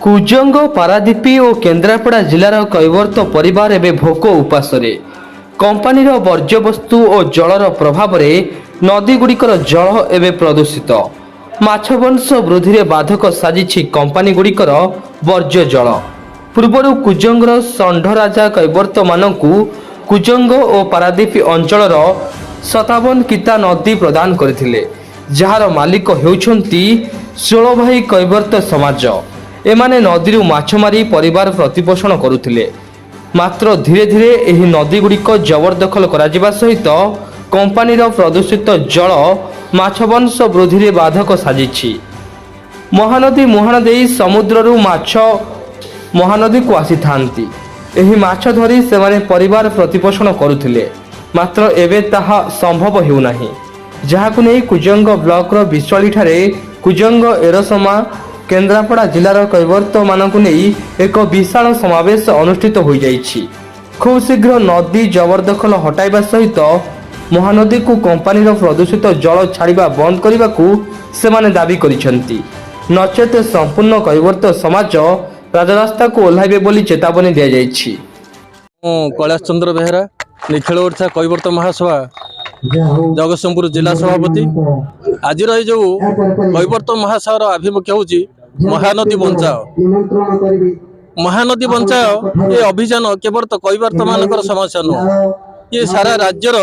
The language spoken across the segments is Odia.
କୁଜଙ୍ଗ ପାରାଦୀପୀ ଓ କେନ୍ଦ୍ରାପଡ଼ା ଜିଲ୍ଲାର କୈବର୍ତ୍ତ ପରିବାର ଏବେ ଭୋକ ଉପାସରେ। କମ୍ପାନୀର ବର୍ଜ୍ୟବସ୍ତୁ ଓ ଜଳର ପ୍ରଭାବରେ ନଦୀଗୁଡ଼ିକର ଜଳ ଏବେ ପ୍ରଦୂଷିତ। ମାଛ ବଂଶ ବୃଦ୍ଧିରେ ବାଧକ ସାଜିଛି କମ୍ପାନୀଗୁଡ଼ିକର ବର୍ଜ୍ୟ ଜଳ। ପୂର୍ବରୁ କୁଜଙ୍ଗର ଷଣ୍ଢରାଜା କୈବର୍ତ୍ତମାନଙ୍କୁ କୁଜଙ୍ଗ ଓ ପାରାଦୀପୀ ଅଞ୍ଚଳର 57 କିତା ନଦୀ ପ୍ରଦାନ କରିଥିଲେ, ଯାହାର ମାଲିକ ହେଉଛନ୍ତି ଷୋଳଭାଇ କୈବର୍ତ୍ତ ସମାଜ। ଏମାନେ ନଦୀରୁ ମାଛ ମାରି ପରିବାର ପ୍ରତିପୋଷଣ କରୁଥିଲେ। ମାତ୍ର ଧୀରେ ଧୀରେ ଏହି ନଦୀଗୁଡ଼ିକ ଜବରଦଖଲ କରାଯିବା ସହିତ କମ୍ପାନୀର ପ୍ରଦୂଷିତ ଜଳ ମାଛ ବଂଶ ବୃଦ୍ଧିରେ ବାଧକ ସାଜିଛି। ମହାନଦୀ ମୁହାଣ ଦେଇ ସମୁଦ୍ରରୁ ମାଛ ମହାନଦୀକୁ ଆସିଥାନ୍ତି। ଏହି ମାଛ ଧରି ସେମାନେ ପରିବାର ପ୍ରତିପୋଷଣ କରୁଥିଲେ। ମାତ୍ର ଏବେ ତାହା ସମ୍ଭବ ହେଉନାହିଁ, ଯାହାକୁ ନେଇ କୁଜଙ୍ଗ ବ୍ଲକର ବିଶ୍ୱାଳୀଠାରେ କୁଜଙ୍ଗ ଏରସମା କେନ୍ଦ୍ରାପଡ଼ା ଜିଲ୍ଲାର କୈବର୍ତ୍ତମାନଙ୍କୁ ନେଇ ଏକ ବିଶାଳ ସମାବେଶ ଅନୁଷ୍ଠିତ ହୋଇଯାଇଛି। ଖୁବ୍ ଶୀଘ୍ର ନଦୀ ଜବରଦଖଲ ହଟାଇବା ସହିତ ମହାନଦୀକୁ କମ୍ପାନୀର ପ୍ରଦୂଷିତ ଜଳ ଛାଡ଼ିବା ବନ୍ଦ କରିବାକୁ ସେମାନେ ଦାବି କରିଛନ୍ତି। ନଚେତ ସମ୍ପୂର୍ଣ୍ଣ କୈବର୍ତ୍ତ ସମାଜ ରାଜରାସ୍ତାକୁ ଓହ୍ଲାଇବେ ବୋଲି ଚେତାବନୀ ଦିଆଯାଇଛି। ମୁଁ କୈଳାସ ଚନ୍ଦ୍ର ବେହେରା, ନିଖିଳ ଓଡ଼ିଶା କୈବର୍ତ୍ତ ମହାସଭା ଜଗତସିଂହପୁର ଜିଲ୍ଲା ସଭାପତି। ଆଜିର ଏ ଯେଉଁ କୈବର୍ତ୍ତ ମହାସଭାର ଆଭିମୁଖ୍ୟ ହେଉଛି ମହାନଦୀ ବଞ୍ଚାଅ। ମହାନଦୀ ବଞ୍ଚାଅ ଏ ଅଭିଯାନ କେବଳ ତ କୈବର୍ତ୍ତ ମାନଙ୍କର ସମସ୍ୟା ନୁହଁ, ଇଏ ସାରା ରାଜ୍ୟର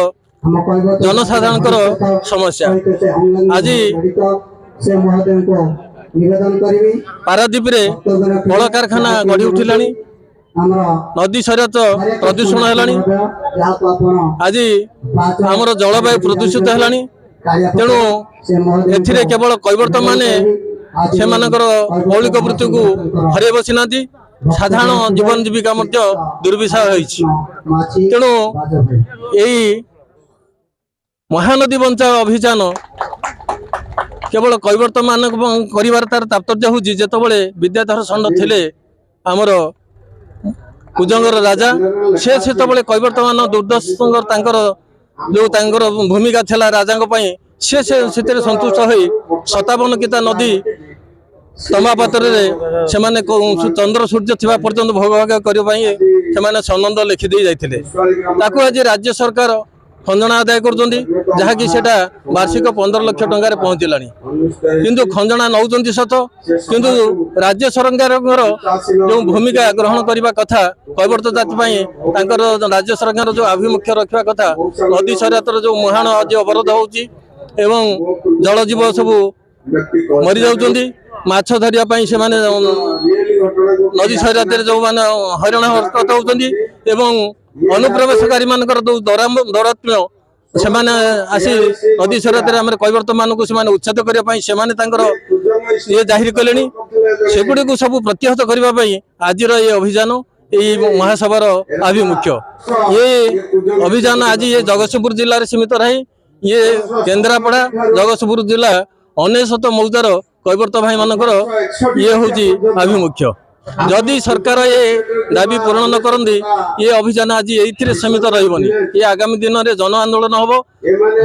ଜନସାଧାରଣଙ୍କର ସମସ୍ୟା। ଆଜି ପାରାଦୀପରେ କଳକାରଖାନା ଗଢ଼ି ଉଠିଲାଣି, ନଦୀ ଶରୀରତ ପ୍ରଦୂଷଣ ହେଲାଣି, ଆଜି ଆମର ଜଳବାୟୁ ପ୍ରଦୂଷିତ ହେଲାଣି। ତେଣୁ ଏଥିରେ କେବଳ କୈବର୍ତ୍ତ ମାନେ ସେମାନଙ୍କର ମୌଳିକ ବୃତ୍ତିକୁ ହରାଇ ବସିନାହାନ୍ତି, ସାଧାରଣ ଜୀବନ ଜୀବିକା ମଧ୍ୟ ଦୁର୍ବିଷହ ହୋଇଛି। ତେଣୁ ଏହି ମହାନଦୀ ବଞ୍ଚାଅ ଅଭିଯାନ କେବଳ କୈବର୍ତ୍ତ ମାନଙ୍କ କରିବାର ତାର ତାତ୍ପର୍ଯ୍ୟ ହେଉଛି, ଯେତେବେଳେ ବିଦ୍ୟାଧର ଷଣ୍ଢ ଥିଲେ ଆମର କୁଜଙ୍ଗର ରାଜା, ସେ ସେତେବେଳେ କୈବର୍ତ୍ତ ମାନ ଦୁର୍ଦ୍ଦର୍ଶଙ୍କର ତାଙ୍କର ଭୂମିକା ଥିଲା ରାଜାଙ୍କ ପାଇଁ, ସେ ସେଥିରେ ସନ୍ତୁଷ୍ଟ ହୋଇ 57 କିତା ନଦୀ ତମା ପାତ୍ରରେ ସେମାନେ ଚନ୍ଦ୍ର ସୂର୍ଯ୍ୟ ଥିବା ପର୍ଯ୍ୟନ୍ତ ଭୋଗ ଭାଗ କରିବା ପାଇଁ ସେମାନେ ସନନ୍ଦ ଲେଖିଦେଇ ଯାଇଥିଲେ। ତାକୁ ଆଜି ରାଜ୍ୟ ସରକାର ଖଞ୍ଜଣା ଆଦାୟ କରୁଛନ୍ତି, ଯାହାକି ସେଟା ବାର୍ଷିକ 15 ଲକ୍ଷ ଟଙ୍କାରେ ପହଞ୍ଚିଲାଣି। କିନ୍ତୁ ଖଞ୍ଜଣା ନେଉଛନ୍ତି ସତ, କିନ୍ତୁ ରାଜ୍ୟ ସରକାରଙ୍କର ଯେଉଁ ଭୂମିକା ଗ୍ରହଣ କରିବା କଥା କୈବର୍ତ୍ତ ଜାତି ପାଇଁ, ତାଙ୍କର ରାଜ୍ୟ ସରକାର ଯେଉଁ ଆଭିମୁଖ୍ୟ ରଖିବା କଥା, ନଦୀ ଶରୀରର ଯେଉଁ ମୁହାଣ ଆଜି ଅବରୋଧ ହେଉଛି ଏବଂ ଜଳଜୀବ ସବୁ ମରିଯାଉଛନ୍ତି। ମାଛ ଧରିବା ପାଇଁ ସେମାନେ ନଦୀ ଶରୀରରେ ଯେଉଁମାନେ ହଇରାଣ ହରକତ ହେଉଛନ୍ତି ଏବଂ ଅନୁପ୍ରବେଶକାରୀ ମାନଙ୍କର ଯେଉଁ ଦୌରାତ୍ମ୍ୟ, ସେମାନେ ଆସି ନଦୀ ଶରୀରରେ ଆମର କୈବର୍ତ୍ତ ମାନଙ୍କୁ ସେମାନେ ଉଚ୍ଛେଦ କରିବା ପାଇଁ ସେମାନେ ତାଙ୍କର ଇଏ ଜାହିର କଲେଣି। ସେଗୁଡ଼ିକୁ ସବୁ ପ୍ରତିହତ କରିବା ପାଇଁ ଆଜିର ଏ ଅଭିଯାନ, এই মহাসভার আভিমুখ্য। ये অভিযান আজি ये জগতସିଂହপুର ଜିଲ୍ଲାରେ ସୀମିତ ନାହିଁ, ये କେନ୍ଦ୍ରାପଡ଼ା ଜଗତସିଂହପୁର ଜିଲ୍ଲା 99 ମୌଜାର କୈବର୍ତ୍ତ ଭାଇ ମାନଙ୍କର ଇଏ ହେଉଛି ଆଭିମୁଖ୍ୟ। ଯଦି ସରକାର ଏ ଦାବି ପୂରଣ ନ କରନ୍ତି, ଏ ଅଭିଯାନ ଆଜି ଏଇଥିରେ ସୀମିତ ରହିବନି, ଏ ଆଗାମୀ ଦିନରେ ଜନ ଆନ୍ଦୋଳନ ହେବ।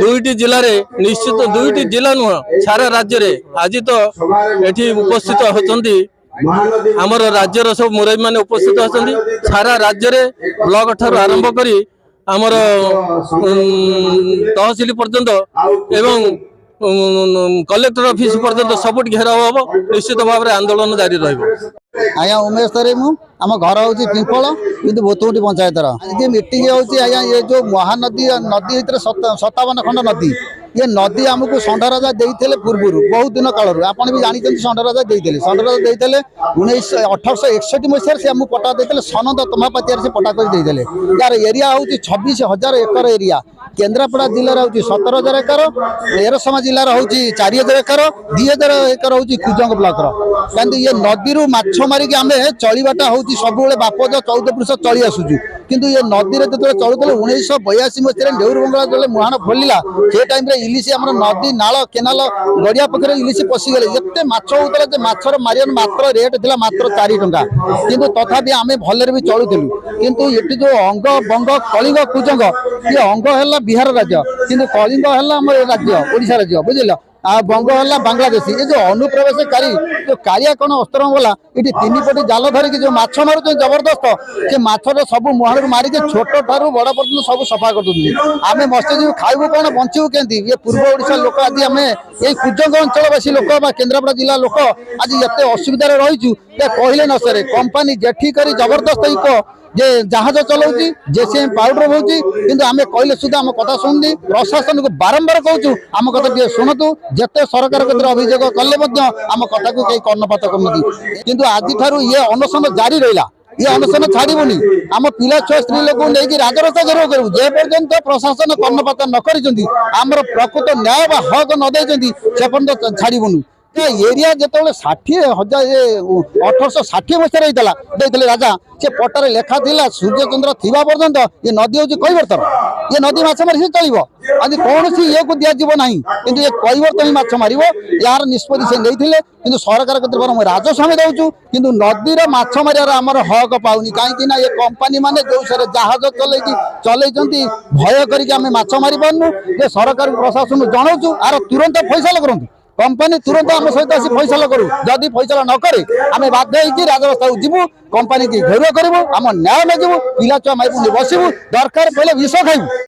ଦୁଇଟି ଜିଲ୍ଲାରେ ନିଶ୍ଚିତ, ଦୁଇଟି ଜିଲ୍ଲା ନୁହଁ ସାରା ରାଜ୍ୟରେ ଆଜି ତ ଏଠି ଉପସ୍ଥିତ ହେଉଛନ୍ତି ଆମର ରାଜ୍ୟର ସବୁ ମୁରବୀ ମାନେ ଉପସ୍ଥିତ ଅଛନ୍ତି। ସାରା ରାଜ୍ୟରେ ବ୍ଲକ ଠାରୁ ଆରମ୍ଭ କରି ଆମର ତହସିଲ ପର୍ଯ୍ୟନ୍ତ ଏବଂ କଲେକ୍ଟର ଅଫିସ ପର୍ଯ୍ୟନ୍ତ ସବୁଠି ଘେରାଉ ହେବ। ନିଶ୍ଚିତ ଭାବରେ ଆନ୍ଦୋଳନ ଜାରି ରହିବ। ଆଜ୍ଞା ଉମେଶ ତରେଇ, ମୁଁ ଆମ ଘର ହେଉଛି ପିମ୍ପଳ, କିନ୍ତୁ ଭୁତୁଗୁଣ୍ଡି ପଞ୍ଚାୟତର। ଆଜି ମିଟିଂ ହେଉଛି ଆଜ୍ଞା, ଏ ଯେଉଁ ମହାନଦୀ ନଦୀ ଭିତରେ 57 ଖଣ୍ଡ ନଦୀ, ये नदी आमको षंढराजा देते पूर्व बहुत दिन कालू आप भी जानते षंढराजा देते 1861 मसीह से आमको पट्टा देते सनद तमापातियार से पट्टा कर यार एरिया हूँ 26,000 एकर एरिया। केन्द्रापड़ा जिले हूँ 17,000 एकर, एरसमा जिलार हूँ 4,000 एकर, 2,000 एकर हूँ कुजंग ब्लॉक कहीं ये नदी माछ मारिक आम चलवाटा हूँ सब बापज 14 पुरुष चली आसुचु। किंतु ये नदी में जो चलुते 1982 मसीह नेहरू बंगला जो मुहाण खोलिला से टाइम इलिशी आम नदी नाल केनाल गड़िया पाखे इलिशी पशिगले एत माछ होता है माछर मारियन मात्र रेट थी मात्र 4 टंका किंतु तथापि आम भलरे भी चलुलु। किंतु ये जो अंग बंग कलिंग कुजंग ये अंग है बिहार राज्य किंतु कलिंग है आम राज्य ओडिशा राज्य बुझल बंग है बांग्लादेशी ये जो अनुप्रवेशकारी जो कालिया कण अस्त्रमला ये 3 पटी जाल धरिकी जो माछ मारुच जबरदस्त से माछर सब मुहां मारिक छोट ठार बड़ पर्यटन सब सफा कर आम मत्स्यजीवी खाइबू कौन बंचू के ये पूर्व ओडिशा लोक आज आम ये कुजंग अंचलवासी लोक केन्द्रापड़ा जिला लोक आज ये असुविधार रहीचु कहले न सर कंपानी जेठी कर जबरदस्त एक जे जहाज चलाऊँगी जेसीएम पाउडर होती किंतु आम कहले सुधा आम कथा शुणी प्रशासन को बारंबार कहूँ आम कथा टे शुणु जिते सरकार क्षेत्र अभियोग कले आम कथा को कहीं कर्णपात करनी किंतु आज ये अनशन जारी रहा ये अनशन छाड़बनी आम पिला छुआ स्त्री लोक नहीं राजरास्ता घेराव करूँ जे पर्यंत प्रशासन कर्णपात न कर प्रकृत न्याय हक न से पर्यंत छाड़बू एरिया जो 60,000 1860 मसीह राजा से पटारे लेखा थिला सूर्यचंद्र थिबा पर्यंत ये नदी हूँ कैवर्तर ये नदी माछ मारी चलो आज कौन ये को दिज्व ना कि ये कैवर्त ही माछ मार यार निष्पत्ति से नहीं सरकार क्षेत्र राजस्व आम दौचु कि नदीर माछ मार आमर हक पाऊनी कहीं ये कंपानी माने जो सर जहाज चलई भय करके माछ मारी पार्नु जे सरकार प्रशासन जनाऊँ आर तुरंत फैसला करूँ कंपानी तुरंत आम सहित आसी फैसला करूँ जदि फैसला न करे आम बाध्य राजरास्ता जीवु कंपानी की घेरुआ करूँ आम न्याय मागू पिला छुआ माइपुंडी बसबू दरकार पहले विष खाइबू।